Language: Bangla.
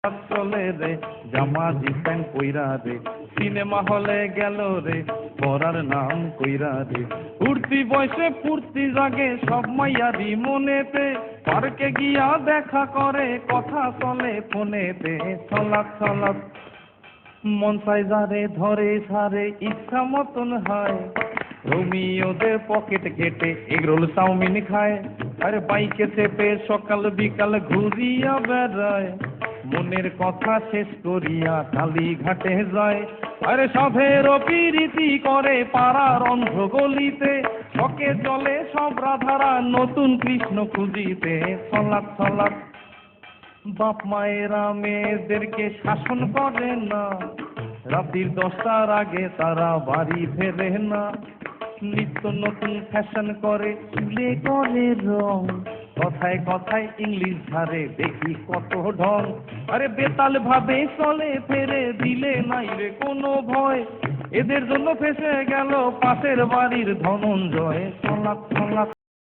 চলে রে জামা জিপ্যান কইরা রে সিনেমা হলে গেল রে পড়ার নাম কইরা রে উঠতি বয়সে ফুর্তি জাগে সব মাইয়ারি মনেতে পার্কে গিয়া দেখা করে কথা চলে ফোনেতে ছলাক ছলাক মন চাই যারে ধরে সারে ইচ্ছা মতন হয় রোমিওদের পকেট কেটে এগরোল চাউমিন খায় আরে বাইকে চেপে সকাল বিকাল ঘুরিয়া বেড়ায় মনের কথা শেষ করিয়া কালীঘাটে যায় আরে সভের প্রীতি করে পাড়ার অন্ধ গলিতে শকে চলে সব রাধারা নতুন কৃষ্ণ খুঁজিতে ছলাক ছলাক বাপ মায়েরা মেয়েদেরকে শাসন করে না রাত্রির 10টার আগে তারা বাড়ি ফেরে না নিত্য নতুন ফ্যাশন করে চুলে করে রং কথায় কথায় ইংলিশ ধারে দেখি কত ঢং আরে বেতাল ভাবে চলে ফেরে দিলে নাই রে কোনো ভয় এদের জন্য ফেসে গেল পাশের বাড়ির ধনঞ্জয় ছলাক ছলাক